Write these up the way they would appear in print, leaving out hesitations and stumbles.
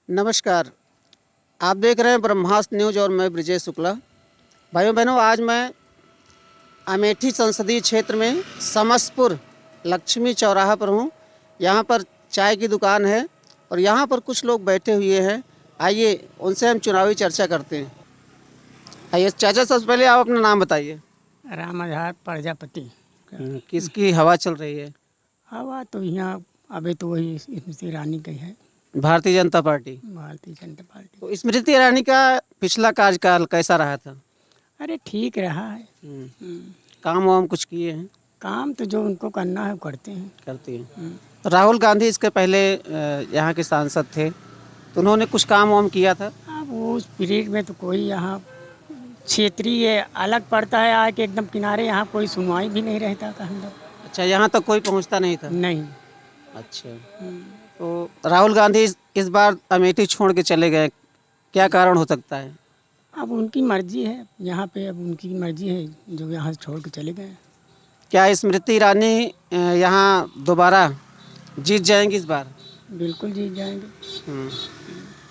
नमस्कार। आप देख रहे हैं ब्रह्मास्त्र न्यूज और मैं ब्रिजेश शुक्ला। भाइयों बहनों, आज मैं अमेठी संसदीय क्षेत्र में समसपुर लक्ष्मी चौराहा पर हूँ। यहाँ पर चाय की दुकान है और यहाँ पर कुछ लोग बैठे हुए हैं। आइए उनसे हम चुनावी चर्चा करते हैं। आइए चाचा, सबसे पहले आप अपना नाम बताइए। राम आधार प्रजापति। किसकी हवा चल रही है? हवा तो यहाँ अभी तो वही स्मृति ईरानी की है, भारतीय जनता पार्टी। भारतीय जनता पार्टी। तो स्मृति ईरानी का पिछला कार्यकाल कैसा रहा था? अरे ठीक रहा है। काम वाम कुछ किए हैं? काम तो जो उनको करना है वो करते हैं। करती हैं। राहुल गांधी इसके पहले यहाँ के सांसद थे, तो उन्होंने कुछ काम वाम किया था? अब उस पीरियड में तो कोई यहाँ क्षेत्रीय अलग पड़ता है, आके एकदम किनारे, यहाँ कोई सुनवाई भी नहीं रहता था हम लोग। अच्छा, यहाँ तक कोई पहुँचता नहीं था? नहीं। अच्छा, तो राहुल गांधी इस बार अमेठी छोड़ के चले गए, क्या कारण हो सकता है? अब उनकी मर्जी है यहाँ पे, अब उनकी मर्जी है जो यहाँ से छोड़ के चले गए। क्या स्मृति ईरानी यहाँ दोबारा जीत जाएंगी इस बार? बिल्कुल जीत जाएंगे।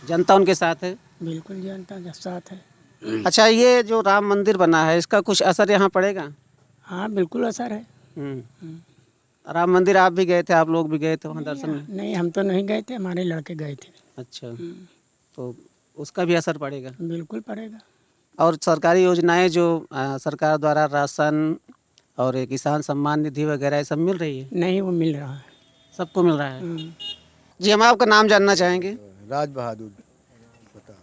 जनता उनके साथ है? बिल्कुल जनता के साथ है। अच्छा, ये जो राम मंदिर बना है इसका कुछ असर यहाँ पड़ेगा? हाँ बिल्कुल असर है। राम मंदिर आप भी गए थे, आप लोग भी गए थे वहाँ दर्शन में? नहीं, हम तो नहीं गए थे, हमारे लड़के गए थे। अच्छा, तो उसका भी असर पड़ेगा? बिल्कुल पड़ेगा। और सरकारी योजनाएं जो सरकार द्वारा राशन और ये किसान सम्मान निधि वगैरह ये सब मिल रही है? नहीं, वो मिल रहा है, सबको मिल रहा है। जी, हम आपका नाम जानना चाहेंगे। राज बहादुर।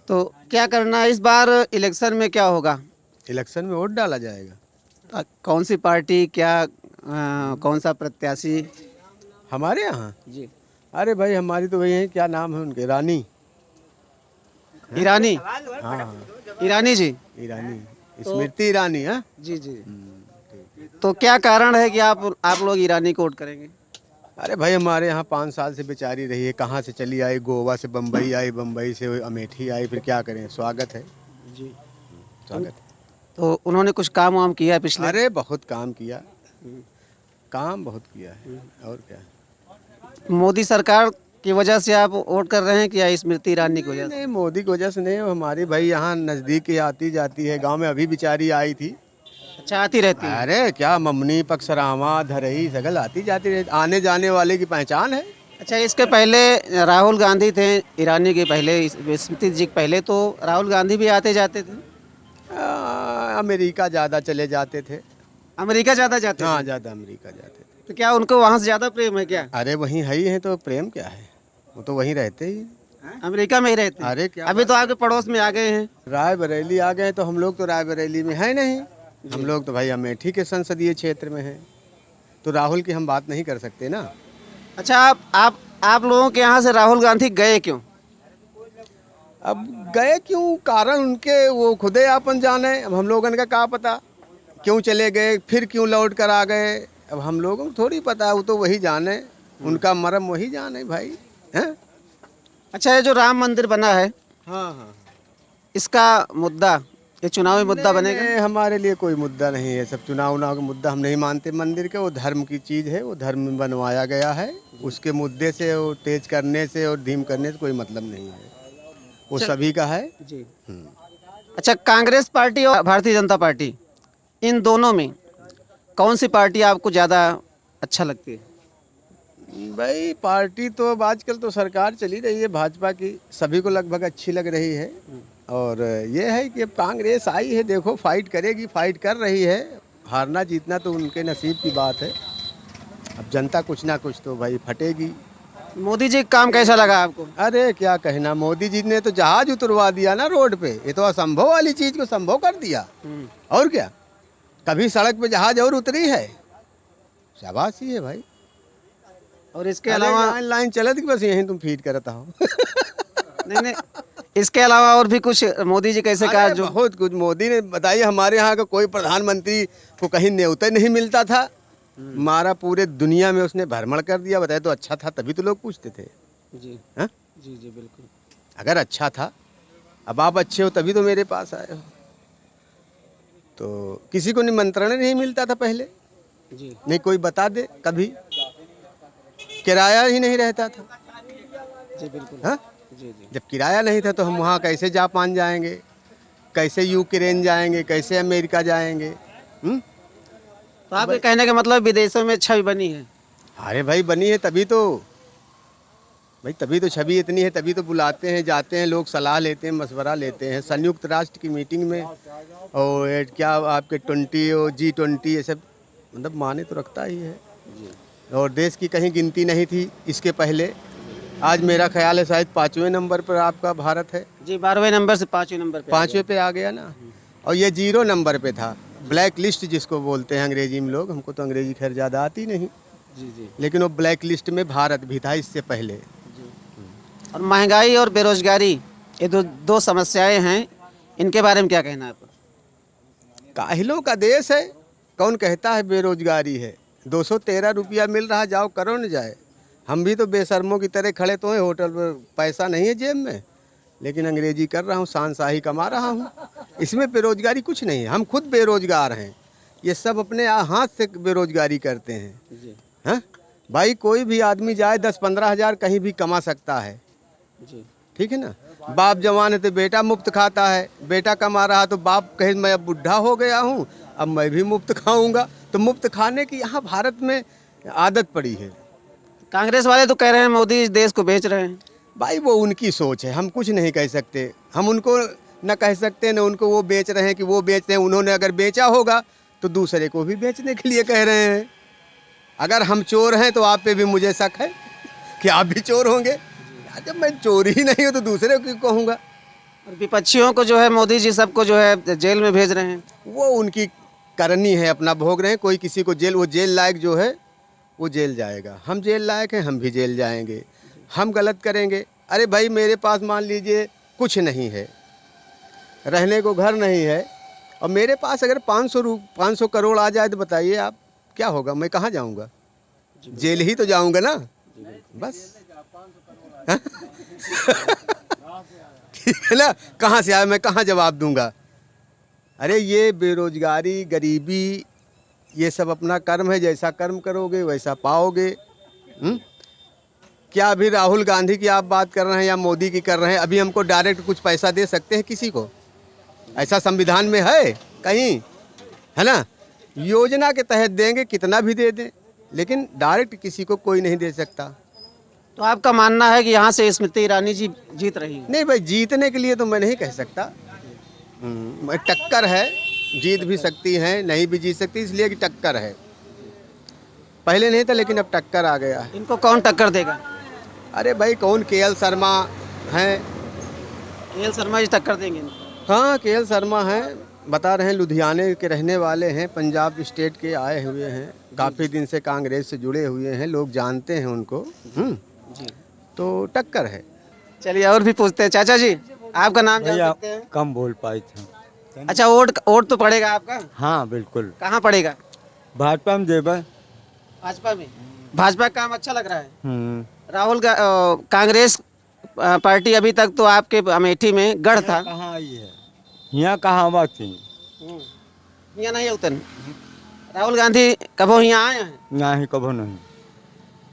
तो क्या करना है इस बार इलेक्शन में, क्या होगा? इलेक्शन में वोट डाला जाएगा। कौन सी पार्टी, क्या कौन सा प्रत्याशी? हमारे यहाँ जी, अरे भाई हमारी तो वही है, क्या नाम है उनके, रानी ईरानी। हाँ ईरानी जी। ईरानी, स्मृति ईरानी। हाँ जी जी। तो क्या कारण है कि आप लोग ईरानी को वोट करेंगे? अरे भाई हमारे यहाँ 5 साल से बेचारी रही है, कहाँ से चली आई, गोवा से बम्बई आई, बम्बई से अमेठी आई, फिर क्या करें, स्वागत है जी, स्वागत है। तो उन्होंने कुछ काम वाम किया है पिछले? अरे बहुत काम किया, काम बहुत किया है, और क्या। मोदी सरकार की वजह से आप वोट कर रहे हैं कि या स्मृति ईरानी की वजह से? नहीं, मोदी की वजह से नहीं, हमारी भाई यहाँ नज़दीक ही आती जाती है, गांव में अभी बेचारी आई थी। अच्छा, आती रहती है? अरे क्या, ममनी, पक्षरामा, धरई, सगल आती जाती रहती, आने जाने वाले की पहचान है। अच्छा, इसके पहले राहुल गांधी थे, ईरानी के पहले, स्मृति जी के पहले तो राहुल गांधी भी आते जाते थे? अमेरिका ज़्यादा चले जाते थे। अमेरिका ज़्यादा जाते हाँ, थे? ज़्यादा अमेरिका जाते थे। तो क्या उनको वहाँ से ज़्यादा प्रेम है क्या? अरे वहीं है ही है, तो प्रेम क्या है, वो तो वहीं रहते ही। अमेरिका में ही रहते हैं? अरे क्या, अभी तो आपके पड़ोस में आ गए हैं। रायबरेली आ गए, तो हम लोग तो रायबरेली में है नहीं, हम लोग तो भाई अमेठी के संसदीय क्षेत्र में हैं, तो राहुल की हम बात नहीं कर सकते ना। अच्छा, आप लोगों के यहाँ से राहुल गांधी गए क्यों? अब गए क्यों, कारण उनके वो खुदे आपन जाने, अब हम लोगों का क्या पता क्यों चले गए, फिर क्यों लौट कर आ गए, अब हम लोगों को थोड़ी पता है, वो तो वही जाने, उनका मर्म वही जाने भाई, हैं। अच्छा, ये जो राम मंदिर बना है, हाँ हाँ, इसका मुद्दा, ये चुनावी मुद्दा बनेगा? नहीं, हमारे लिए कोई मुद्दा नहीं है, सब चुनाव उनाव का मुद्दा हम नहीं मानते। मंदिर के, वो धर्म की चीज़ है, वो धर्म में बनवाया गया है, उसके मुद्दे से वो तेज करने से और धीम करने से कोई मतलब नहीं है, वो सभी का है जी। अच्छा, कांग्रेस पार्टी और भारतीय जनता पार्टी, इन दोनों में कौन सी पार्टी आपको ज़्यादा अच्छा लगती है? भाई पार्टी तो अब आजकल तो सरकार चली रही है भाजपा की, सभी को लगभग अच्छी लग रही है, और ये है कि अब कांग्रेस आई है, देखो फाइट करेगी, फाइट कर रही है, हारना जीतना तो उनके नसीब की बात है, अब जनता कुछ ना कुछ तो भाई फटेगी। मोदी जी का काम कैसा लगा आपको? अरे क्या कहना, मोदी जी ने तो जहाज उतरवा दिया ना रोड पे, ये तो असंभव वाली चीज को संभव कर दिया, और क्या, कभी सड़क पे जहाज और उतरी है, शाबाशी है भाई। और इसके अलावा लाइन चलत कि बस यहीं तुम फीड करता हो। नहीं, इसके अलावा और भी कुछ मोदी जी कैसे कार्य जो? बहुत कुछ मोदी ने बताइए, हमारे यहाँ का कोई प्रधानमंत्री को कहीं न्योता नहीं मिलता था, हमारा पूरे दुनिया में उसने भ्रमण कर दिया, बताए तो अच्छा था तभी तो लोग पूछते थे। जी हाँ? जी जी बिल्कुल। अगर अच्छा था, अब आप अच्छे हो तभी तो मेरे पास आए हो, तो किसी को निमंत्रण नहीं मिलता था पहले, जी नहीं कोई बता दे, कभी किराया ही नहीं रहता था। जी बिल्कुल। हाँ, जी जी। जब किराया नहीं था तो हम वहाँ कैसे जापान जाएंगे, कैसे यूक्रेन जाएंगे, कैसे अमेरिका जाएंगे? तो आपके कहने का मतलब विदेशों में छवि बनी है। अरे भाई बनी है तभी तो छवि इतनी है, तभी तो बुलाते हैं, जाते हैं लोग, सलाह लेते हैं, मशवरा लेते हैं संयुक्त राष्ट्र की मीटिंग में। और ये क्या आपके 20 और G20 ये सब मतलब माने तो रखता ही है। और देश की कहीं गिनती नहीं थी इसके पहले। आज मेरा ख्याल है शायद 5वें नंबर पर आपका भारत है। जी 12वें नंबर से 5वें नंबर पे आ 5वें पे आ गया ना। और ये 0 नंबर पे था, ब्लैक लिस्ट जिसको बोलते हैं अंग्रेजी में लोग। हमको तो अंग्रेजी खैर ज़्यादा आती नहीं, गया। जी जी लेकिन वो ब्लैक लिस्ट में भारत भी था इससे पहले। जी। और महंगाई और बेरोजगारी ये दो समस्याएं हैं, इनके बारे में क्या कहना है आपका? काहिलों का देश है, कौन कहता है बेरोजगारी है? 213 रुपया मिल रहा, जाओ करो न जाए। हम भी तो बेशर्मों की तरह खड़े तो हैं होटल पर, पैसा नहीं है जेब में, लेकिन अंग्रेजी कर रहा हूँ, शानशाही कमा रहा हूँ। इसमें बेरोजगारी कुछ नहीं है, हम खुद बेरोजगार हैं। ये सब अपने हाथ से बेरोजगारी करते हैं। जी हाँ भाई, कोई भी आदमी जाए 10-15 हज़ार कहीं भी कमा सकता है, जी ठीक है ना। बाप जवान है तो बेटा मुफ्त खाता है, बेटा कमा रहा तो बाप कहे मैं अब बुढ़ा हो गया हूँ, अब मैं भी मुफ्त खाऊंगा। तो मुफ्त खाने की यहाँ भारत में आदत पड़ी है। कांग्रेस वाले तो कह रहे हैं मोदी इस देश को बेच रहे हैं। भाई वो उनकी सोच है, हम कुछ नहीं कह सकते। हम उनको न कह सकते न उनको वो बेच रहे हैं कि वो बेचते हैं। उन्होंने अगर बेचा होगा तो दूसरे को भी बेचने के लिए कह रहे हैं। अगर हम चोर हैं तो आप पे भी मुझे शक है कि आप भी चोर होंगे। जब मैं चोर ही नहीं हूँ तो दूसरे को कहूँगा। और विपक्षियों को जो है मोदी जी सबको जो है जेल में भेज रहे हैं। वो उनकी करनी है, अपना भोग रहे हैं। कोई किसी को जेल, वो जेल लायक जो है वो जेल जाएगा। हम जेल लायक हैं, हम भी जेल जाएंगे। हम गलत करेंगे। अरे भाई मेरे पास मान लीजिए कुछ नहीं है, रहने को घर नहीं है, और मेरे पास अगर 500 करोड़ आ जाए तो बताइए आप क्या होगा? मैं कहाँ जाऊँगा? जेल ही तो जाऊँगा ना, बस। हाँ? ठीक है ना, कहाँ से आया, मैं कहाँ जवाब दूंगा? अरे ये बेरोजगारी, गरीबी, ये सब अपना कर्म है। जैसा कर्म करोगे वैसा पाओगे। क्या अभी राहुल गांधी की आप बात कर रहे हैं या मोदी की कर रहे हैं? अभी हमको डायरेक्ट कुछ पैसा दे सकते हैं किसी को? ऐसा संविधान में है कहीं? है ना, योजना के तहत देंगे, कितना भी दे दें, लेकिन डायरेक्ट किसी को कोई नहीं दे सकता। तो आपका मानना है कि यहाँ से स्मृति ईरानी जी जीत रही है? नहीं भाई, जीतने के लिए तो मैं नहीं कह सकता। टक्कर है, जीत भी सकती हैं, नहीं भी जीत सकती, इसलिए कि टक्कर है। पहले नहीं था लेकिन अब टक्कर आ गया है। इनको कौन टक्कर देगा? अरे भाई कौन, KL शर्मा हैं। KL शर्मा जी टक्कर देंगे इनको? हाँ KL शर्मा हैं, बता रहे हैं, लुधियाने के रहने वाले हैं, पंजाब स्टेट के आए हुए हैं, काफ़ी दिन से कांग्रेस से जुड़े हुए हैं, लोग जानते हैं उनको। जी तो टक्कर है। चलिए और भी पूछते हैं। चाचा जी आपका नाम जान सकते हैं? कम बोल पाए थे। अच्छा, वोट तो पड़ेगा आपका? हाँ बिल्कुल, कहाँ पड़ेगा? भाजपा में देबा। भाजपा में? भाजपा का काम अच्छा लग रहा है? राहुल कांग्रेस पार्टी अभी तक तो आपके अमेठी में गढ़ था। कहाँ आई है, यहाँ कहाँ बात थी? यहाँ नहीं उतन। राहुल गांधी कबो यहाँ आए हैं? ना ही कभो नहीं।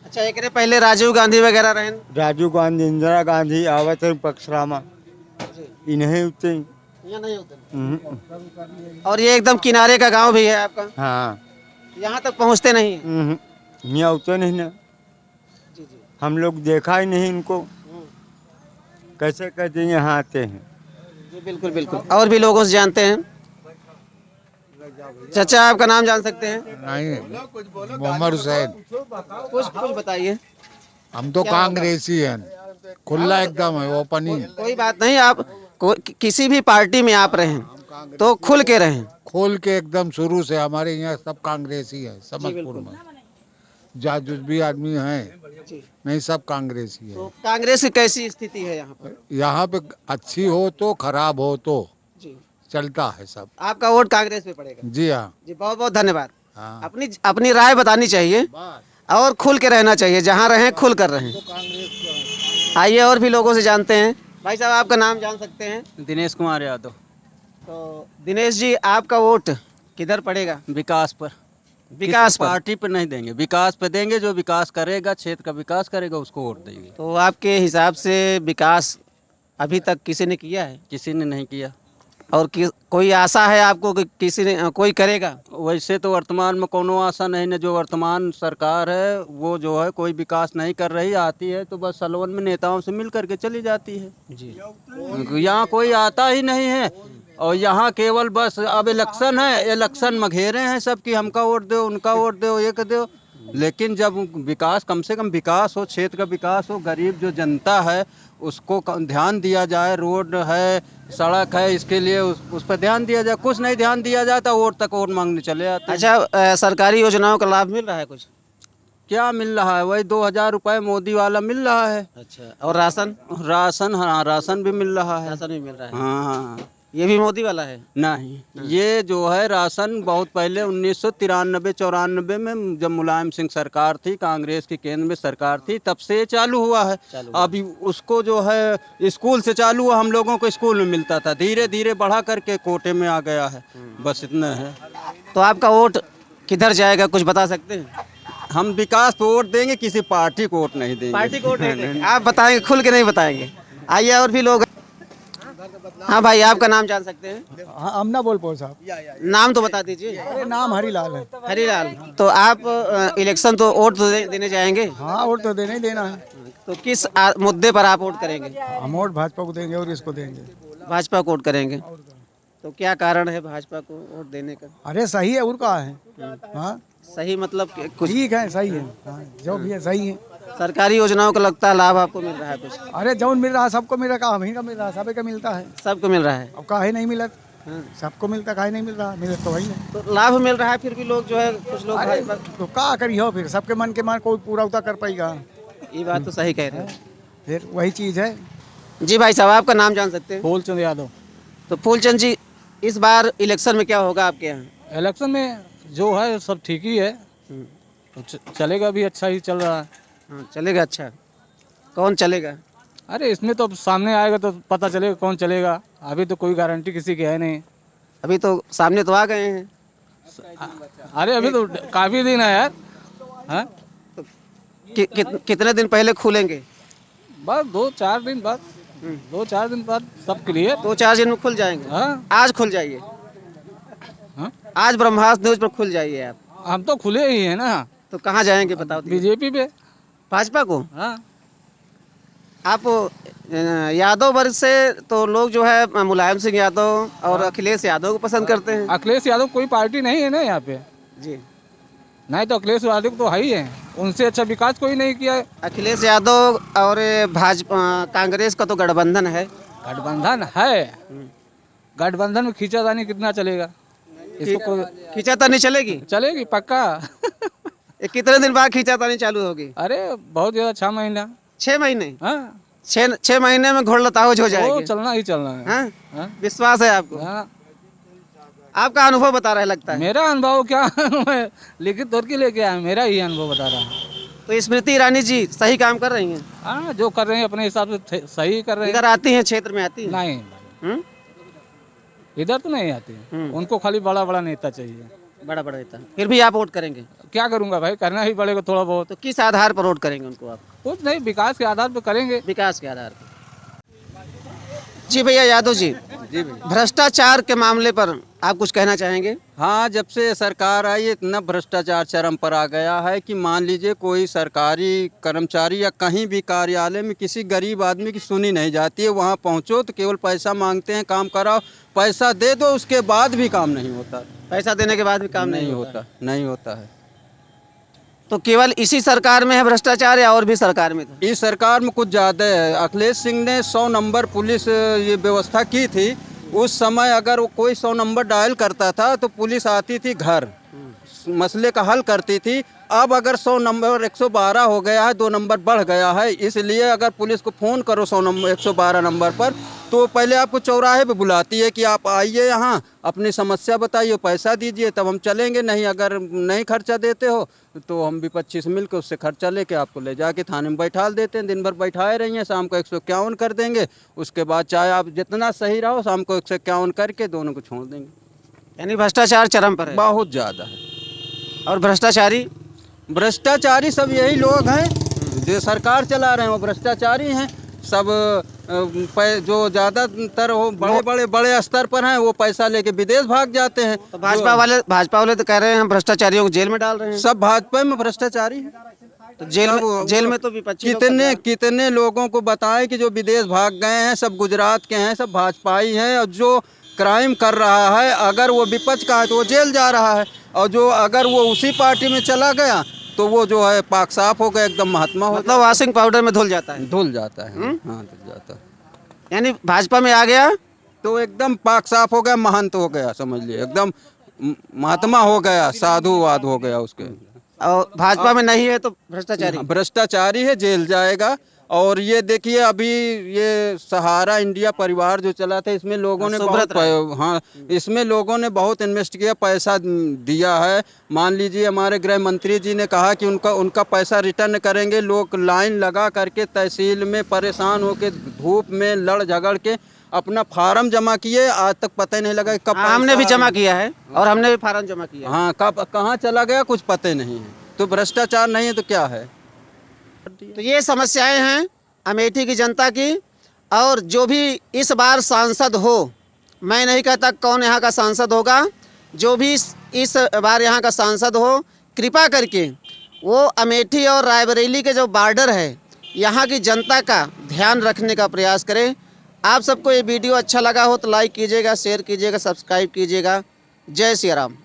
अच्छा, एक पहले राजीव गांधी वगैरह रहे? राजीव गांधी, इंदिरा गांधी आवत है पक्षरामा, इन्हें उतरे। यहाँ नहीं उतन। और ये एकदम किनारे का गांव भी है आपका? हाँ, यहाँ तक पहुँचते नहीं है? यहाँ उतरे नहीं ना, जी जी। हम लोग देखा ही नहीं इनको, कैसे कहते हैं यहाँ आते हैं। जी बिल्कुल बिल्कुल, और भी लोगों से जानते हैं। चाचा आपका नाम जान सकते हैं? नहीं, मोहम्मद हुसैन। कुछ बताइए। हम तो कांग्रेसी हैं, खुला एकदम है, ओपन ही। कोई बात नहीं, आप किसी भी पार्टी में आप रहें तो खुल के रहें। खोल के एकदम शुरू से हमारे यहाँ सब कांग्रेसी है, समझपुर में जहाँ जो भी आदमी हैं, नहीं सब कांग्रेसी है। तो कांग्रेस की कैसी स्थिति है यहाँ पर? यहाँ पे अच्छी हो तो खराब हो तो जी चलता है सब। आपका वोट कांग्रेस पे पड़ेगा? जी हाँ। जी बहुत बहुत धन्यवाद। हाँ। अपनी राय बतानी चाहिए और खुल के रहना चाहिए, जहाँ रहें खुल कर रहें। आइए और भी लोगों से जानते हैं। भाई साहब आपका नाम जान सकते हैं? दिनेश कुमार यादव। तो दिनेश जी आपका वोट किधर पड़ेगा? विकास पर। विकास किसी पर? पार्टी पे नहीं देंगे, विकास पे देंगे। जो विकास करेगा, क्षेत्र का विकास करेगा, उसको वोट देंगे। तो आपके हिसाब से विकास अभी तक किसी ने किया है किसी ने नहीं किया। और कोई आशा है आपको कि किसी ने कोई करेगा? वैसे तो वर्तमान में कोनो आशा नहीं है। जो वर्तमान सरकार है वो जो है कोई विकास नहीं कर रही। आती है तो बस सलवन में नेताओं से मिल करके चली जाती है जी। यहाँ कोई आता ही नहीं है। और यहाँ केवल बस अब इलेक्शन है, इलेक्शन में घेरे हैं सब कि हमका वोट दो, उनका वोट दो, ये कर दो। लेकिन जब विकास, कम से कम विकास हो, क्षेत्र का विकास हो, गरीब जो जनता है उसको ध्यान दिया जाए। रोड है, सड़क है, इसके लिए उस पर ध्यान दिया जाए। कुछ नहीं ध्यान दिया जाता, वोट तक वोट मांगने चले आते हैं। अच्छा, सरकारी योजनाओं का लाभ मिल रहा है कुछ? क्या मिल रहा है? वही 2000 रुपये मोदी वाला मिल रहा है। अच्छा, और राशन? राशन, हाँ राशन भी मिल रहा है। राशन भी मिल रहा है? हाँ, ये भी मोदी वाला है? नहीं, ये जो है राशन बहुत पहले 1993-94 में जब मुलायम सिंह सरकार थी, कांग्रेस की केंद्र में सरकार थी, तब से चालू हुआ है। अभी उसको जो है स्कूल से चालू हुआ, हम लोगों को स्कूल में मिलता था, धीरे धीरे बढ़ा करके कोटे में आ गया है। बस इतना है। तो आपका वोट किधर जाएगा, कुछ बता सकते हैं? हम विकास पे वोट देंगे, किसी पार्टी को वोट नहीं देंगे। पार्टी को वोट नहीं देंगे? आप बताएंगे, खुल के नहीं बताएंगे? आइए, और भी लोग। हाँ भाई, आपका नाम जान सकते हैं? हाँ, अमना बोलपोर साहब। नाम तो बता दीजिए। अरे नाम हरीलाल है। हरीलाल। तो आप इलेक्शन तो वोट तो देने जाएंगे? हाँ, वोट तो देना ही देना है। तो किस मुद्दे पर आप वोट करेंगे? हम वोट भाजपा को देंगे और इसको देंगे। भाजपा को वोट करेंगे? तो क्या कारण है भाजपा को वोट देने का? अरे सही है, और का है। हाँ, सही मतलब कुछ ठीक है, सही है। हाँ, जो भी है सही है। सरकारी योजनाओं का लगता है लाभ आपको मिल रहा है कुछ? अरे जौन मिल रहा है सबको मिल रहा है, हमी का मिल रहा है, सभी का मिलता है। सबको मिल रहा है? अब काहे नहीं मिलत? हाँ। सबको मिलता, काहे नहीं मिल रहा? मिलत तो वही है। तो लाभ मिल रहा है, फिर भी लोग जो है, कुछ लोग अरे भाजपा। तो का करी हो, फिर सबके मन के मान कोई पूरा उतर कर पाएगा? ये बात तो सही कह रहे हैं। फिर वही चीज है। जी भाई साहब, आपका नाम जान सकते हैं? फूलचंद यादव। तो फूलचंद जी, इस बार इलेक्शन में क्या होगा आपके यहाँ? इलेक्शन में जो है सब ठीक ही है, तो चलेगा भी, अच्छा ही चल रहा है। हाँ, चलेगा। अच्छा, कौन चलेगा? अरे इसमें तो अब सामने आएगा तो पता चलेगा कौन चलेगा। अभी तो कोई गारंटी किसी की है नहीं। अभी तो सामने तो आ गए हैं। अरे अभी तो काफी दिन है यार। हाँ, कितने दिन पहले खुलेंगे? बस 2-4 दिन बाद। 2-4 दिन बाद सब क्लियर। 2-4 दिन में खुल जाएंगे? हाँ, आज खुल जाइए। हाँ? आज ब्रह्मास्त्र न्यूज पर खुल जाइए आप। हम तो खुले ही है ना। तो कहाँ जाएंगे बताओ? बीजेपी पे। भाजपा को? हाँ, आप यादव वर्ग से तो लोग जो है मुलायम सिंह यादव और अखिलेश यादव को पसंद करते हैं। अखिलेश यादव कोई पार्टी नहीं है ना यहाँ पे। जी। नहीं तो अखिलेश यादव तो है ही है, उनसे अच्छा विकास कोई नहीं किया है। अखिलेश यादव और भाजपा कांग्रेस का तो गठबंधन है। गठबंधन है, गठबंधन में खींचातानी कितना चलेगा? इसको कोई खींचातानी चलेगी? चलेगी पक्का। ये कितने दिन बाद खींचातानी चालू होगी? अरे बहुत ज्यादा, 6 महीना। 6 महीने? हाँ, 6 महीने में घोड़ लतावज हो वो जाएगी? चलना ही चलना है। हाँ? हाँ? विश्वास है आपको? हाँ, आपका अनुभव बता रहा है लगता है। मेरा अनुभव क्या मैं लिखित तौर के लेके आया, मेरा ही अनुभव बता रहा हूँ। तो स्मृति ईरानी जी सही काम कर रही हैं? हाँ, जो कर रहे हैं अपने हिसाब से सही कर रहे हैं। इधर आती हैं, क्षेत्र में आती हैं? नहीं, हम्म? इधर तो नहीं आती। उनको खाली बड़ा बड़ा नेता चाहिए। बड़ा बड़ा नेता। फिर भी आप वोट करेंगे? क्या करूंगा भाई, करना ही पड़ेगा थोड़ा बहुत। तो किस आधार पर वोट करेंगे उनको आप? कुछ नहीं, विकास के आधार पर करेंगे। विकास के आधार पर। जी भैया यादव जी, जी भैया। भ्रष्टाचार के मामले पर आप कुछ कहना चाहेंगे? हाँ, जब से सरकार आई इतना भ्रष्टाचार चरम पर आ गया है कि मान लीजिए कोई सरकारी कर्मचारी या कहीं भी कार्यालय में किसी गरीब आदमी की सुनी नहीं जाती है। वहाँ पहुँचो तो केवल पैसा मांगते हैं, काम कराओ, पैसा दे दो, उसके बाद भी काम नहीं होता। पैसा देने के बाद भी काम नहीं होता, नहीं होता है। तो केवल इसी सरकार में है भ्रष्टाचार या और भी सरकार में था? इस सरकार में कुछ ज़्यादा है। अखिलेश सिंह ने 100 नंबर पुलिस ये व्यवस्था की थी। उस समय अगर वो कोई 100 नंबर डायल करता था तो पुलिस आती थी घर, मसले का हल करती थी। अब अगर 100 नंबर 112 हो गया है, 2 नंबर बढ़ गया है, इसलिए अगर पुलिस को फ़ोन करो 112 नंबर पर तो पहले आपको चौराहे पे बुलाती है कि आप आइए यहाँ, अपनी समस्या बताइए, पैसा दीजिए तब हम चलेंगे। नहीं, अगर नहीं खर्चा देते हो तो हम विपक्षी से मिलकर उससे खर्चा लेके आपको ले जाके थाने में बैठा देते हैं। दिन भर बैठाए रहिए, शाम को 151 कर देंगे। उसके बाद चाहे आप जितना सही रहो, शाम को 151 करके दोनों को छोड़ देंगे। यानी भ्रष्टाचार चरम पर है? बहुत ज़्यादा है। और भ्रष्टाचारी? भ्रष्टाचारी सब यही लोग हैं जो सरकार चला रहे हैं, वो भ्रष्टाचारी हैं सब। जो ज़्यादातर वो बड़े स्तर पर हैं, वो पैसा लेके विदेश भाग जाते हैं। तो भाजपा वाले तो कह रहे हैं हम भ्रष्टाचारियों को जेल में डाल रहे हैं। सब भाजपा में भ्रष्टाचारी हैं। तो जेल में तो विपक्षी लोग कितने लोगों को बताएं कि जो विदेश भाग गए हैं सब गुजरात के हैं, सब भाजपाई हैं। और जो क्राइम कर रहा है अगर वो विपक्ष का है तो वो जेल जा रहा है, और जो अगर वो उसी पार्टी में चला गया तो वो जो है पाक साफ हो गया, एकदम महात्मा हो, मतलब वॉशिंग पाउडर में धुल जाता है। धुल जाता है। हाँ, धुल जाता है। यानी भाजपा में आ गया तो एकदम पाक साफ हो गया, महंत हो गया, समझ लिए एकदम महात्मा हो गया, साधुवाद हो गया उसके। और भाजपा में नहीं है तो भ्रष्टाचारी? भ्रष्टाचारी है, जेल जाएगा। और ये देखिए अभी ये सहारा इंडिया परिवार जो चला था, इसमें लोगों ने इसमें लोगों ने बहुत इन्वेस्ट किया, पैसा दिया है। मान लीजिए हमारे गृह मंत्री जी ने कहा कि उनका पैसा रिटर्न करेंगे। लोग लाइन लगा करके तहसील में परेशान होकर धूप में लड़ झगड़ के अपना फार्म जमा किए, आज तक पता ही नहीं लगा कब। हमने भी जमा किया है और हमने भी फार्म जमा किया। हाँ, कब कहाँ चला गया कुछ पता नहीं है। तो भ्रष्टाचार नहीं है तो क्या है? तो ये समस्याएं हैं अमेठी की जनता की। और जो भी इस बार सांसद हो, मैं नहीं कहता कौन यहाँ का सांसद होगा, जो भी इस बार यहाँ का सांसद हो, कृपा करके वो अमेठी और रायबरेली के जो बॉर्डर है यहाँ की जनता का ध्यान रखने का प्रयास करें। आप सबको ये वीडियो अच्छा लगा हो तो लाइक कीजिएगा, शेयर कीजिएगा, सब्सक्राइब कीजिएगा। जय सिया राम।